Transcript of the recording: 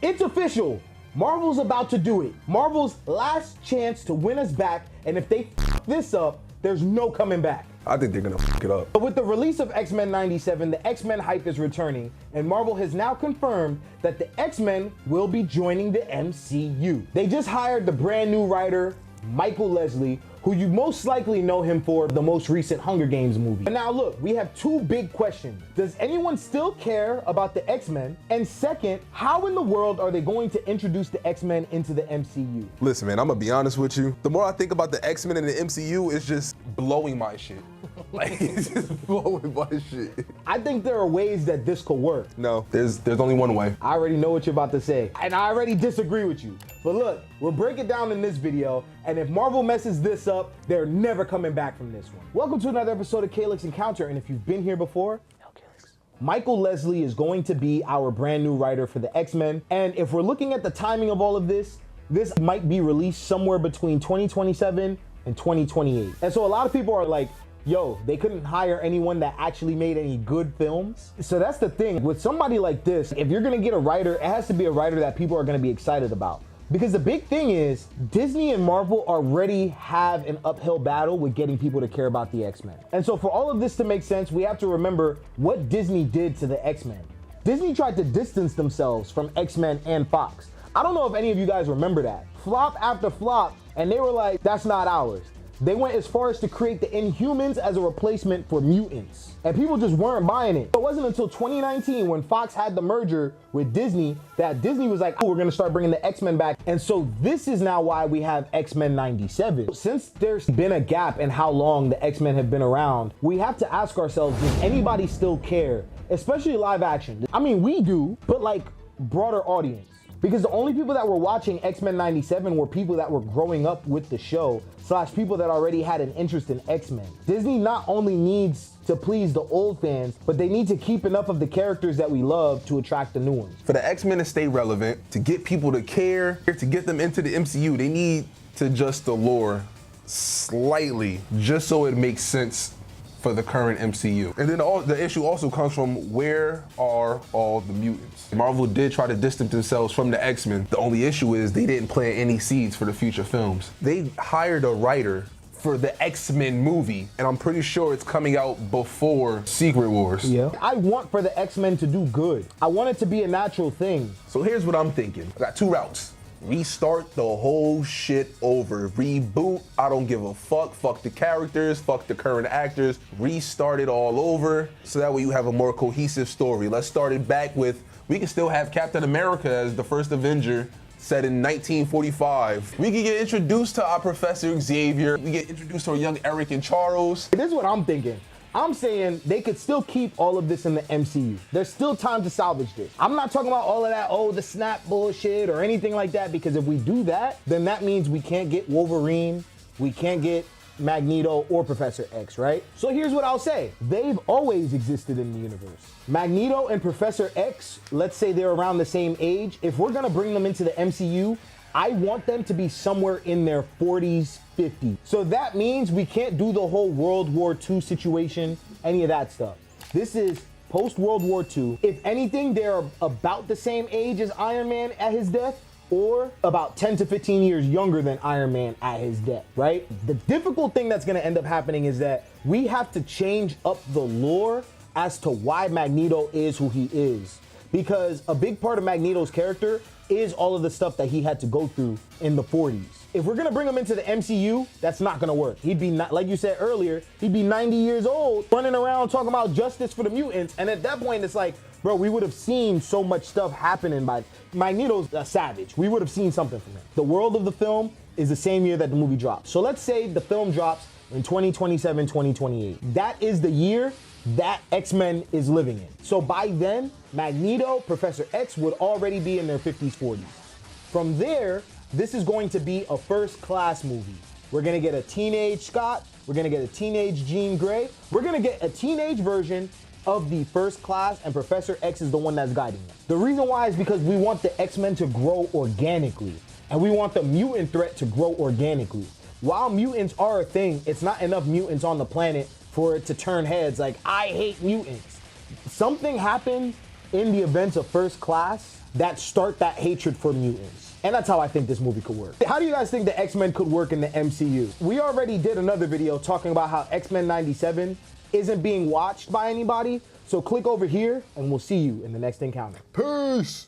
It's official. Marvel's about to do it. Marvel's last chance to win us back, and if they f this up, there's no coming back. I think they're gonna f it up. But with the release of X-Men 97, the X-Men hype is returning, and Marvel has now confirmed that the X-Men will be joining the MCU. They just hired the brand new writer, Michael Lesslie, who you most likely know him for the most recent Hunger Games movie. But now look, we have two big questions. Does anyone still care about the X-Men? And second, how in the world are they going to introduce the X-Men into the MCU? Listen, man, I'm gonna be honest with you. The more I think about the X-Men in the MCU, it's just blowing my shit. Like, it's just blowing my shit. I think there are ways that this could work. No, there's only one way. I already know what you're about to say, and I already disagree with you. But look, we'll break it down in this video, and if Marvel messes this up, they're never coming back from this one. Welcome to another episode of Kaylex Encounter, and if you've been here before, Michael Lesslie is going to be our brand new writer for the X-Men, and if we're looking at the timing of all of this, this might be released somewhere between 2027 and 2028. And so a lot of people are like, yo, they couldn't hire anyone that actually made any good films. So that's the thing. With somebody like this, if you're gonna get a writer, it has to be a writer that people are gonna be excited about. Because the big thing is, Disney and Marvel already have an uphill battle with getting people to care about the X-Men. And so for all of this to make sense, we have to remember what Disney did to the X-Men. Disney tried to distance themselves from X-Men and Fox. I don't know if any of you guys remember that. Flop after flop, and they were like, that's not ours. They went as far as to create the Inhumans as a replacement for mutants. And people just weren't buying it. It wasn't until 2019 when Fox had the merger with Disney that Disney was like, oh, we're gonna start bringing the X-Men back. And so this is now why we have X-Men 97. Since there's been a gap in how long the X-Men have been around, we have to ask ourselves, does anybody still care? Especially live action. I mean, we do, but like broader audience. Because the only people that were watching X-Men 97 were people that were growing up with the show, / people that already had an interest in X-Men. Disney not only needs to please the old fans, but they need to keep enough of the characters that we love to attract the new ones. For the X-Men to stay relevant, to get people to care, to get them into the MCU, they need to adjust the lore slightly, just so it makes sense for the current MCU. And then the issue also comes from, where are all the mutants? Marvel did try to distance themselves from the X-Men. The only issue is they didn't plant any seeds for the future films. They hired a writer for the X-Men movie, and I'm pretty sure it's coming out before Secret Wars. Yeah. I want for the X-Men to do good. I want it to be a natural thing. So here's what I'm thinking. I got two routes. Restart the whole shit over. Reboot, I don't give a fuck. Fuck the characters, fuck the current actors. Restart it all over, so that way you have a more cohesive story. Let's start it back with, we can still have Captain America as the first Avenger, set in 1945. We can get introduced to our Professor Xavier. We get introduced to our young Eric and Charles. This is what I'm thinking. I'm saying they could still keep all of this in the MCU. There's still time to salvage this. I'm not talking about all of that, oh, the snap bullshit or anything like that, because if we do that, then that means we can't get Wolverine, we can't get Magneto or Professor X, right? So here's what I'll say. They've always existed in the universe. Magneto and Professor X, let's say they're around the same age. If we're gonna bring them into the MCU, I want them to be somewhere in their 40s, 50s. So that means we can't do the whole World War II situation, any of that stuff. This is post-World War II. If anything, they're about the same age as Iron Man at his death, or about 10 to 15 years younger than Iron Man at his death, right? The difficult thing that's gonna end up happening is that we have to change up the lore as to why Magneto is who he is. Because a big part of Magneto's character is all of the stuff that he had to go through in the 40s. If we're gonna bring him into the MCU, that's not gonna work. He'd be, like you said earlier, he'd be 90 years old, running around talking about justice for the mutants, and at that point it's like, bro, we would have seen so much stuff happening by, Magneto's a savage. We would have seen something from him. The world of the film is the same year that the movie drops. So let's say the film drops in 2027, 2028. That is the year that X-Men is living in. So by then, Magneto, Professor X would already be in their 50s, 40s. From there, this is going to be a first-class movie. We're gonna get a teenage Scott, we're gonna get a teenage Jean Grey, we're gonna get a teenage version of the First Class, and Professor X is the one that's guiding them. The reason why is because we want the X-Men to grow organically, and we want the mutant threat to grow organically. While mutants are a thing, it's not enough mutants on the planet for it to turn heads like, I hate mutants. Something happened in the events of First Class that start that hatred for mutants. And that's how I think this movie could work. How do you guys think the X-Men could work in the MCU? We already did another video talking about how X-Men 97 isn't being watched by anybody. So click over here and we'll see you in the next encounter. Peace.